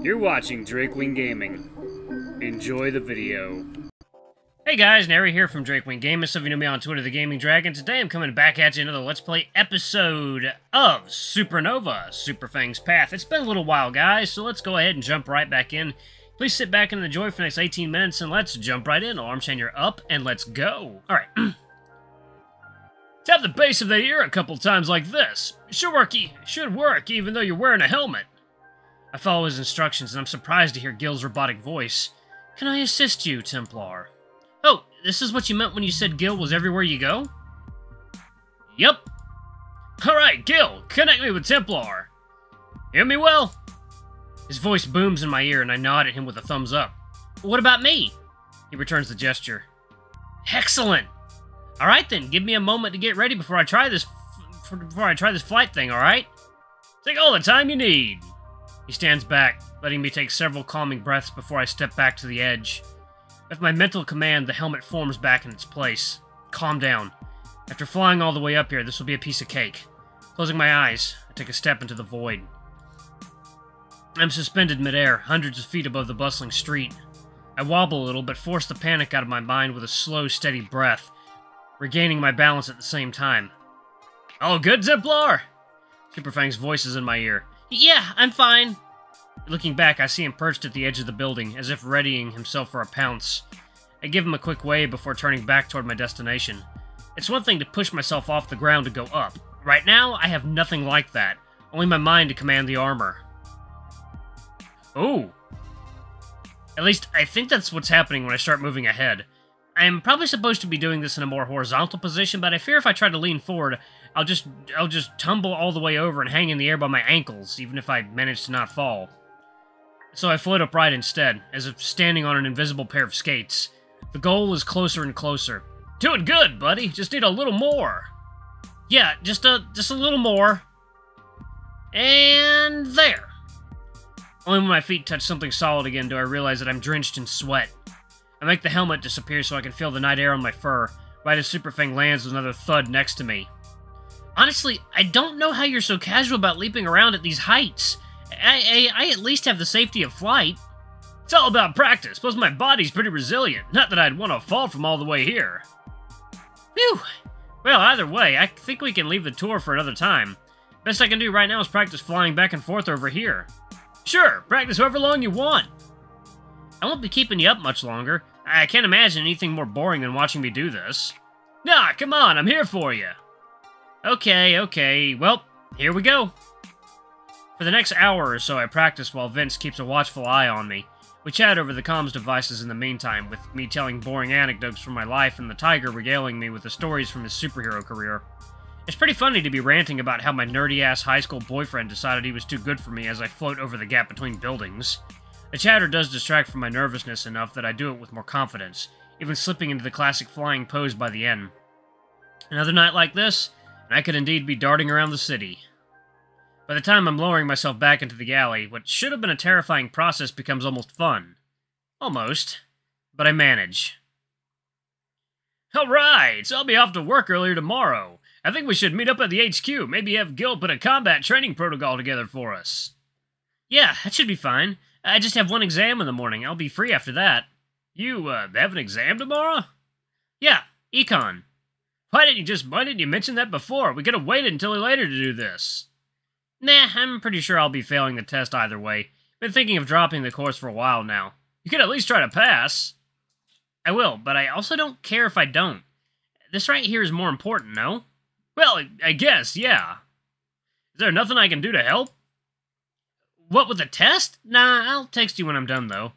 You're watching Drakewing Gaming. Enjoy the video. Hey guys, Nary here from Drakewing Gaming. Some of you know me on Twitter, The Gaming Dragon. Today I'm coming back at you another Let's Play episode of Supernova, Superfang's Path. It's been a little while, guys, so let's go ahead and jump right back in. Please sit back and enjoy for the next 18 minutes, and let's jump right in. Alarm chain, you're up, and let's go. Alright. Tap the base of the ear a couple times like this. Should work, even though you're wearing a helmet. I follow his instructions, and I'm surprised to hear Gil's robotic voice. Can I assist you, Templar? Oh, this is what you meant when you said Gil was everywhere you go? Yep. Alright, Gil, connect me with Templar. Hear me well? His voice booms in my ear, and I nod at him with a thumbs up. What about me? He returns the gesture. Excellent! Alright then, give me a moment to get ready before I try this flight thing, alright? Take all the time you need. He stands back, letting me take several calming breaths before I step back to the edge. With my mental command, the helmet forms back in its place. Calm down. After flying all the way up here, this will be a piece of cake. Closing my eyes, I take a step into the void. I'm suspended midair, hundreds of feet above the bustling street. I wobble a little, but force the panic out of my mind with a slow, steady breath, regaining my balance at the same time. All good, Templar? Superfang's voice is in my ear. Yeah, I'm fine. Looking back, I see him perched at the edge of the building, as if readying himself for a pounce. I give him a quick wave before turning back toward my destination. It's one thing to push myself off the ground to go up. Right now, I have nothing like that. Only my mind to command the armor. Oh. At least, I think that's what's happening when I start moving ahead. I'm probably supposed to be doing this in a more horizontal position, but I fear if I try to lean forward, I'll just tumble all the way over and hang in the air by my ankles, even if I manage to not fall. So I float upright instead, as if standing on an invisible pair of skates. The goal is closer and closer. Doing good, buddy. Just need a little more. Yeah, just a little more. And there. Only when my feet touch something solid again do I realize that I'm drenched in sweat. I make the helmet disappear so I can feel the night air on my fur, right as Superfang lands with another thud next to me. Honestly, I don't know how you're so casual about leaping around at these heights. I at least have the safety of flight. It's all about practice, plus my body's pretty resilient. Not that I'd want to fall from all the way here. Phew. Well, either way, I think we can leave the tour for another time. Best I can do right now is practice flying back and forth over here. Sure, practice however long you want. I won't be keeping you up much longer. I can't imagine anything more boring than watching me do this. Nah, come on, I'm here for you. Okay, well, here we go. For the next hour or so, I practice while Vince keeps a watchful eye on me. We chat over the comms devices in the meantime, with me telling boring anecdotes from my life and the Tiger regaling me with the stories from his superhero career. It's pretty funny to be ranting about how my nerdy-ass high school boyfriend decided he was too good for me as I float over the gap between buildings. The chatter does distract from my nervousness enough that I do it with more confidence, even slipping into the classic flying pose by the end. Another night like this, and I could indeed be darting around the city. By the time I'm lowering myself back into the alley, what should have been a terrifying process becomes almost fun. Almost. But I manage. Alright, so I'll be off to work earlier tomorrow. I think we should meet up at the HQ, maybe have Gil put a combat training protocol together for us. Yeah, that should be fine. I just have one exam in the morning. I'll be free after that. You, have an exam tomorrow? Yeah, econ. Why didn't you mention that before? We could have waited until later to do this. Nah, I'm pretty sure I'll be failing the test either way. Been thinking of dropping the course for a while now. You could at least try to pass. I will, but I also don't care if I don't. This right here is more important, no? Well, I guess, yeah. Is there nothing I can do to help? What, with the test? Nah, I'll text you when I'm done, though.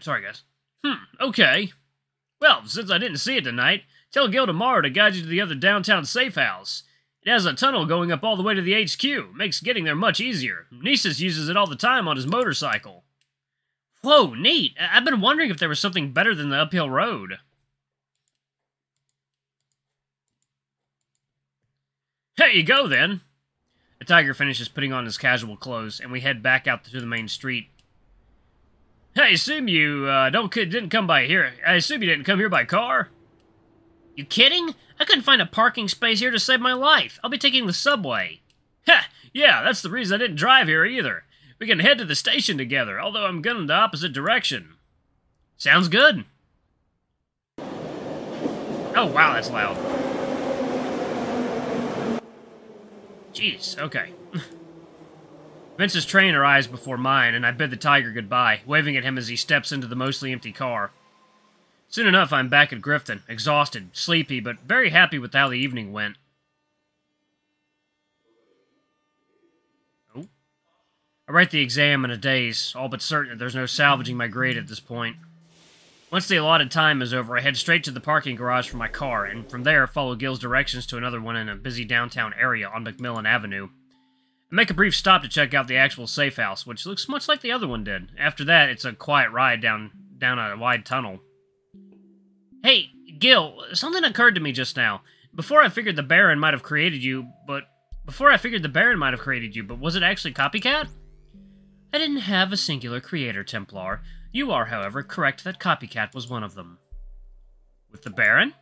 Sorry, guys. Okay. Well, since I didn't see it tonight, tell Gil tomorrow to guide you to the other downtown safe house. It has a tunnel going up all the way to the HQ. Makes getting there much easier. Nisus uses it all the time on his motorcycle. Whoa, neat. I've been wondering if there was something better than the uphill road. There you go, then. The Tiger finishes putting on his casual clothes, and we head back out to the main street. I assume you didn't come by here. I assume you didn't come here by car? You kidding? I couldn't find a parking space here to save my life. I'll be taking the subway. Ha! Yeah, that's the reason I didn't drive here either. We can head to the station together, although I'm going the opposite direction. Sounds good. Oh, wow, that's loud. Jeez, okay. Vince's train arrives before mine, and I bid the tiger goodbye, waving at him as he steps into the mostly empty car. Soon enough, I'm back at Grifton, exhausted, sleepy, but very happy with how the evening went. Oh. I write the exam in a daze, all but certain that there's no salvaging my grade at this point. Once the allotted time is over, I head straight to the parking garage for my car, and from there follow Gil's directions to another one in a busy downtown area on Macmillan Avenue. I make a brief stop to check out the actual safe house, which looks much like the other one did. After that, it's a quiet ride down a wide tunnel. Hey, Gil, something occurred to me just now. Before I figured the Baron might have created you, but was it actually Copycat? I didn't have a singular creator, Templar. You are, however, correct that Copycat was one of them. With the Baron?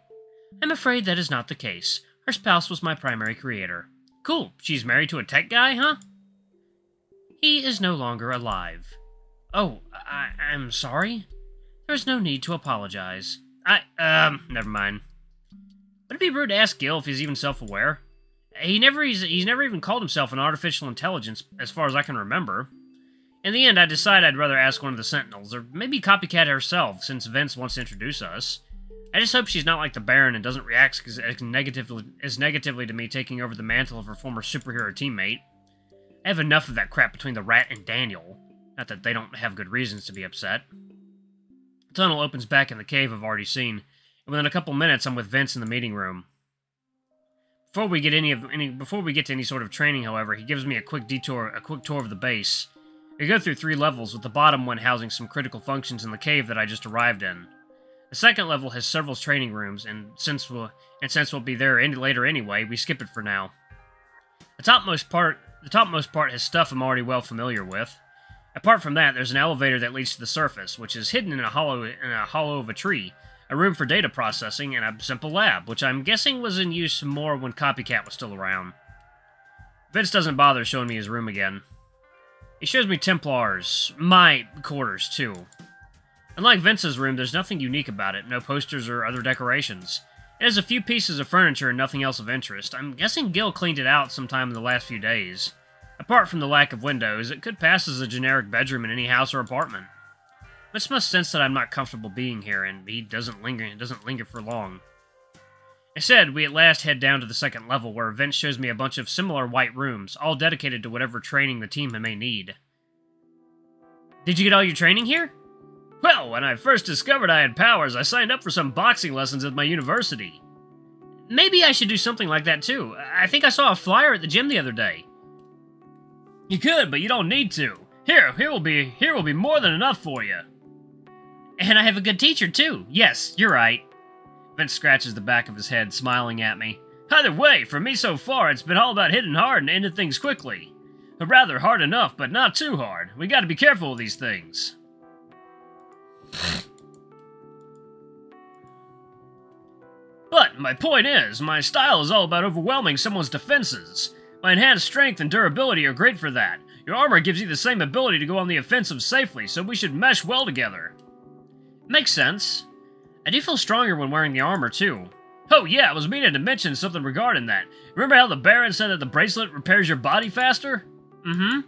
I'm afraid that is not the case. Her spouse was my primary creator. Cool, she's married to a tech guy, huh? He is no longer alive. Oh, I'm sorry? There's no need to apologize. Never mind. Would it be rude to ask Gil if he's even self-aware? He's never even called himself an artificial intelligence, as far as I can remember. In the end, I decide I'd rather ask one of the Sentinels, or maybe Copycat herself, since Vince wants to introduce us. I just hope she's not like the Baron and doesn't react as negatively to me taking over the mantle of her former superhero teammate. I have enough of that crap between the Rat and Daniel. Not that they don't have good reasons to be upset. The tunnel opens back in the cave I've already seen, and within a couple minutes I'm with Vince in the meeting room. Before we get to any sort of training, however, he gives me a quick tour of the base. We go through 3 levels, with the bottom one housing some critical functions in the cave that I just arrived in. The second level has several training rooms, and since we'll be there later anyway, we skip it for now. The topmost part has stuff I'm already well familiar with. Apart from that, there's an elevator that leads to the surface, which is hidden in a hollow of a tree, a room for data processing, and a simple lab, which I'm guessing was in use more when Copycat was still around. Vince doesn't bother showing me his room again. He shows me Templar's, my quarters, too. Unlike Vince's room, there's nothing unique about it, no posters or other decorations. It has a few pieces of furniture and nothing else of interest. I'm guessing Gil cleaned it out sometime in the last few days. Apart from the lack of windows, it could pass as a generic bedroom in any house or apartment. Vince must sense that I'm not comfortable being here, and he doesn't linger for long. Instead, we at last head down to the second level, where Vince shows me a bunch of similar white rooms, all dedicated to whatever training the team may need. Did you get all your training here? Well, when I first discovered I had powers, I signed up for some boxing lessons at my university. Maybe I should do something like that too. I think I saw a flyer at the gym the other day. You could, but you don't need to. Here will be more than enough for you. And I have a good teacher too. Yes, you're right. Vince scratches the back of his head, smiling at me. Either way, for me so far, it's been all about hitting hard and ending things quickly. Or rather, hard enough, but not too hard. We gotta be careful with these things. But my point is, my style is all about overwhelming someone's defenses. My enhanced strength and durability are great for that. Your armor gives you the same ability to go on the offensive safely, so we should mesh well together. Makes sense. I do feel stronger when wearing the armor, too. Oh yeah, I was meaning to mention something regarding that. Remember how the Baron said that the bracelet repairs your body faster? Mm-hmm.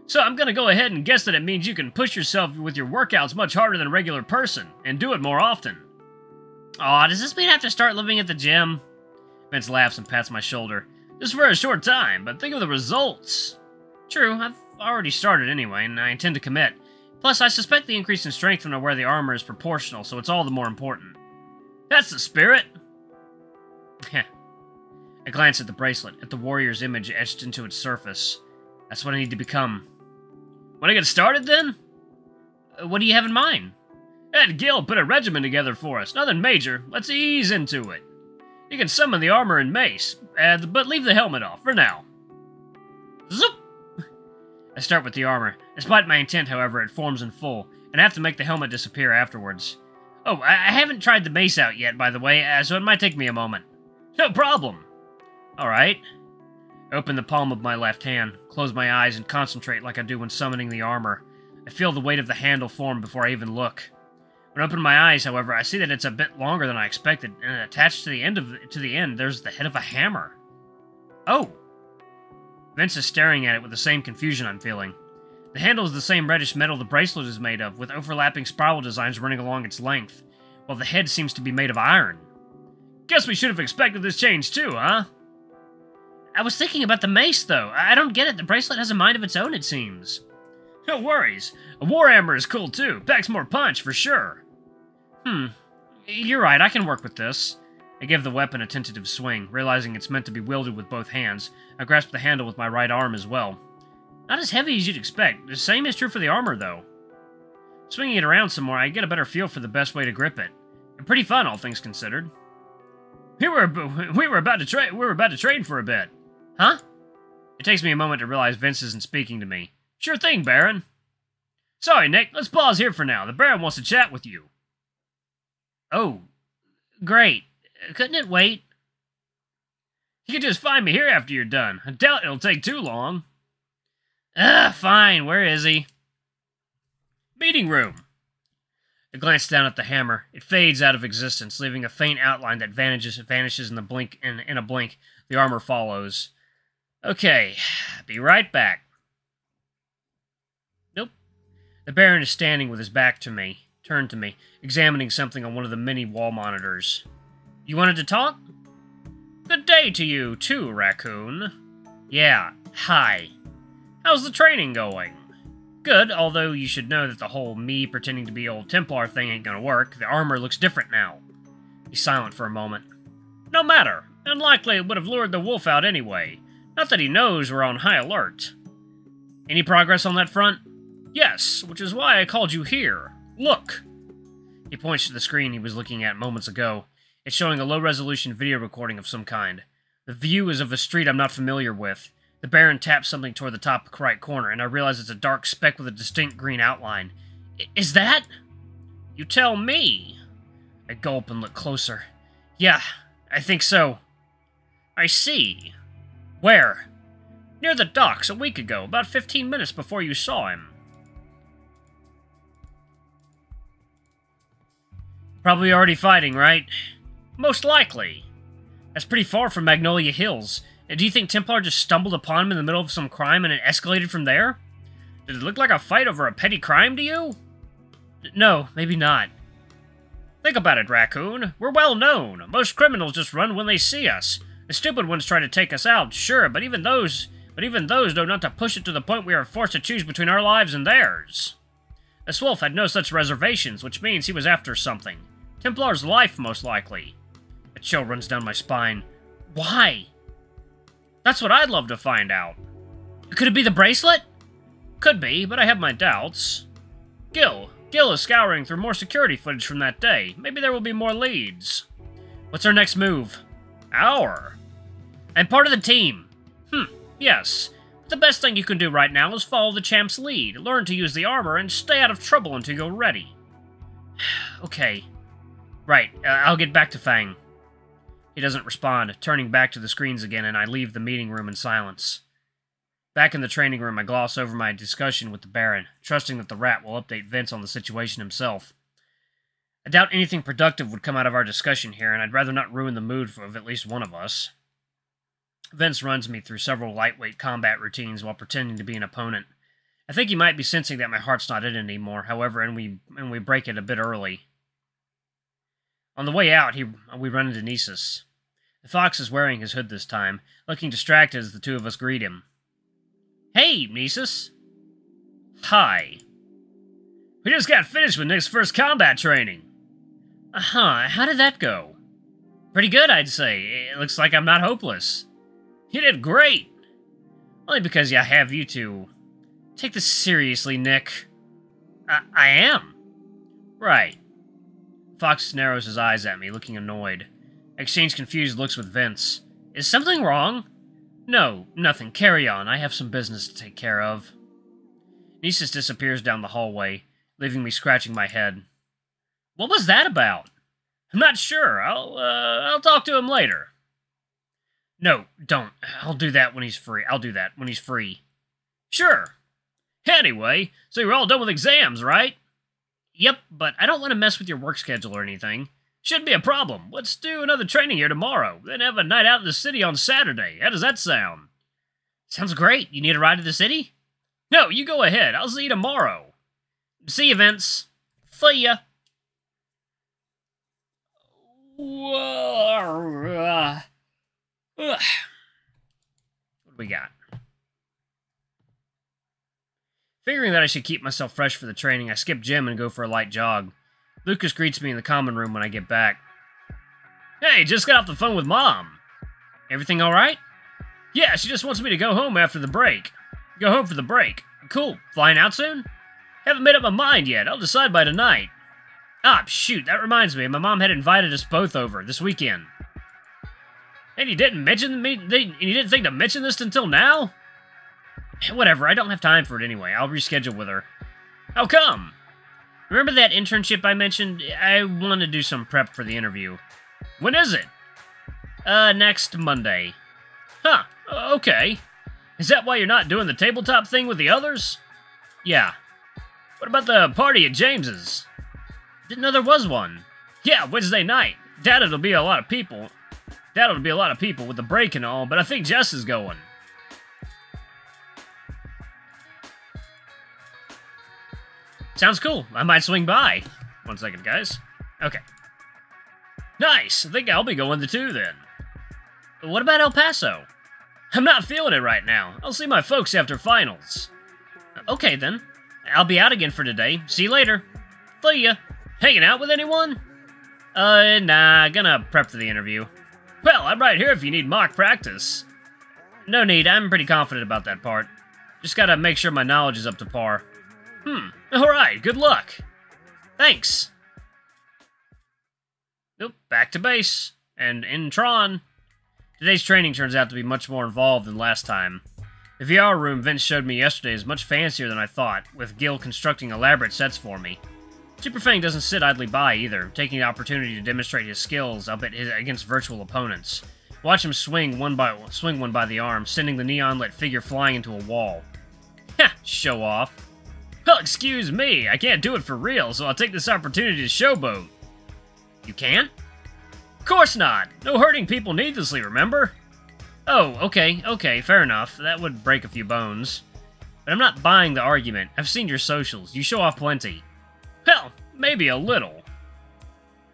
So I'm gonna go ahead and guess that it means you can push yourself with your workouts much harder than a regular person, and do it more often. Aw, does this mean I have to start living at the gym? Vince laughs and pats my shoulder. Just for a short time, but think of the results. True, I've already started anyway, and I intend to commit. Plus, I suspect the increase in strength when I wear the armor is proportional, so it's all the more important. That's the spirit! I glance at the bracelet, at the warrior's image etched into its surface. That's what I need to become. Want to get started, then? What do you have in mind? Ed Gil put a regimen together for us. Nothing major. Let's ease into it. You can summon the armor and mace, but leave the helmet off, for now. Zoop! I start with the armor. Despite my intent, however, it forms in full, and I have to make the helmet disappear afterwards. Oh, I haven't tried the mace out yet, by the way, so it might take me a moment. No problem. Alright. I open the palm of my left hand, close my eyes, and concentrate like I do when summoning the armor. I feel the weight of the handle form before I even look. When I open my eyes, however, I see that it's a bit longer than I expected, and attached to the end, there's the head of a hammer. Oh! Vince is staring at it with the same confusion I'm feeling. The handle is the same reddish metal the bracelet is made of, with overlapping spiral designs running along its length, while the head seems to be made of iron. Guess we should have expected this change too, huh? I was thinking about the mace, though. I don't get it. The bracelet has a mind of its own, it seems. No worries. A warhammer is cool too. Packs more punch, for sure. You're right, I can work with this. I give the weapon a tentative swing, realizing it's meant to be wielded with both hands. I grasp the handle with my right arm as well. Not as heavy as you'd expect. The same is true for the armor, though. Swinging it around some more, I get a better feel for the best way to grip it. And pretty fun, all things considered. We were about to trade for a bit. Huh? It takes me a moment to realize Vince isn't speaking to me. Sure thing, Baron. Sorry, Nick. Let's pause here for now. The Baron wants to chat with you. Oh, great. Couldn't it wait? You can just find me here after you're done. I doubt it'll take too long. Fine. Where is he? Meeting room. I glance down at the hammer. It fades out of existence, leaving a faint outline that vanishes in a blink. The armor follows. Okay, be right back. Nope. The Baron is standing with his back to me, turned to me, examining something on one of the many wall monitors. You wanted to talk? Good day to you, too, Raccoon. Yeah, hi. How's the training going? Good, although you should know that the whole me pretending to be old Templar thing ain't gonna work. The armor looks different now. He's silent for a moment. No matter. Unlikely it would have lured the wolf out anyway. Not that he knows we're on high alert. Any progress on that front? Yes, which is why I called you here. Look! He points to the screen he was looking at moments ago. It's showing a low-resolution video recording of some kind. The view is of a street I'm not familiar with. The Baron taps something toward the top right corner, and I realize it's a dark speck with a distinct green outline. Is that? You tell me. I gulp and look closer. Yeah, I think so. I see. Where? Near the docks a week ago, about 15 minutes before you saw him. Probably already fighting, right? Most likely. That's pretty far from Magnolia Hills. Do you think Templar just stumbled upon him in the middle of some crime and it escalated from there? Did it look like a fight over a petty crime to you? No, maybe not. Think about it, Raccoon. We're well known. Most criminals just run when they see us. The stupid ones try to take us out, sure, but even those know not to push it to the point we are forced to choose between our lives and theirs. This wolf had no such reservations, which means he was after something. Templar's life, most likely. A chill runs down my spine. Why? That's what I'd love to find out. Could it be the bracelet? Could be, but I have my doubts. Gil is scouring through more security footage from that day. Maybe there will be more leads. What's our next move? I'm part of the team. Yes. The best thing you can do right now is follow the champ's lead, learn to use the armor, and stay out of trouble until you're ready. Okay. Right, I'll get back to Fang. He doesn't respond, turning back to the screens again, and I leave the meeting room in silence. Back in the training room, I gloss over my discussion with the Baron, trusting that the rat will update Vince on the situation himself. I doubt anything productive would come out of our discussion here, and I'd rather not ruin the mood of at least one of us. Vince runs me through several lightweight combat routines while pretending to be an opponent. I think he might be sensing that my heart's not in it anymore, however, and we break it a bit early. On the way out, we run into Nisus. The fox is wearing his hood this time, looking distracted as the two of us greet him. Hey, Nisus. Hi. We just got finished with Nick's first combat training. How did that go? Pretty good, I'd say. It looks like I'm not hopeless. You did great. Only because I have you two. Take this seriously, Nick. I am. Right. Fox narrows his eyes at me, looking annoyed. I exchange confused looks with Vince. Is something wrong? No, nothing. Carry on. I have some business to take care of. Nisus disappears down the hallway, leaving me scratching my head. What was that about? I'm not sure. I'll talk to him later. No, don't. I'll do that when he's free. I'll do that when he's free. Sure. Anyway, so you're all done with exams, right? Yep, but I don't want to mess with your work schedule or anything. Shouldn't be a problem. Let's do another training here tomorrow, then have a night out in the city on Saturday. How does that sound? Sounds great. You need a ride to the city? No, you go ahead. I'll see you tomorrow. See you, Vince. See ya. What do we got? Figuring that I should keep myself fresh for the training, I skip gym and go for a light jog. Lucas greets me in the common room when I get back. Hey, just got off the phone with Mom. Everything alright? Yeah, she just wants me to go home after the break. Go home for the break. Cool. Flying out soon? Haven't made up my mind yet. I'll decide by tonight. Ah, shoot, that reminds me. My mom had invited us both over this weekend. And you didn't mention me? You didn't think to mention this until now? Whatever, I don't have time for it anyway. I'll reschedule with her. How come? Remember that internship I mentioned? I want to do some prep for the interview. When is it? Next Monday. Huh, okay. Is that why you're not doing the tabletop thing with the others? Yeah. What about the party at James's? Didn't know there was one. Yeah, Wednesday night. Doubt it'll be a lot of people. Doubt it'll be a lot of people with the break and all, but I think Jess is going. Sounds cool. I might swing by. 1 second, guys. Okay. Nice. I think I'll be going too, then. What about El Paso? I'm not feeling it right now. I'll see my folks after finals. Okay, then. I'll be out again for today. See you later. See ya. Hanging out with anyone? Nah. Gonna prep for the interview. Well, I'm right here if you need mock practice. No need. I'm pretty confident about that part. Just gotta make sure my knowledge is up to par. Alright, good luck. Thanks. Nope, back to base. And in Tron. Today's training turns out to be much more involved than last time. The VR room Vince showed me yesterday is much fancier than I thought, with Gil constructing elaborate sets for me. Superfang doesn't sit idly by either, taking the opportunity to demonstrate his skills, albeit against virtual opponents. Watch him swing one by the arm, sending the neon-lit figure flying into a wall. Ha! Show off. Well, excuse me, I can't do it for real, so I'll take this opportunity to showboat. You can't? Of course not! No hurting people needlessly, remember? Oh, okay, fair enough. That would break a few bones. But I'm not buying the argument. I've seen your socials. You show off plenty. Hell, maybe a little.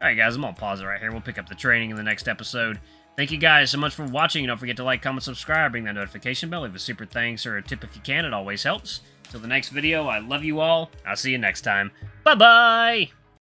Alright guys, I'm gonna pause it right here. We'll pick up the training in the next episode. Thank you guys so much for watching. Don't forget to like, comment, subscribe, ring that notification bell, leave a super thanks or a tip if you can. It always helps. Till the next video, I love you all. I'll see you next time. Bye-bye!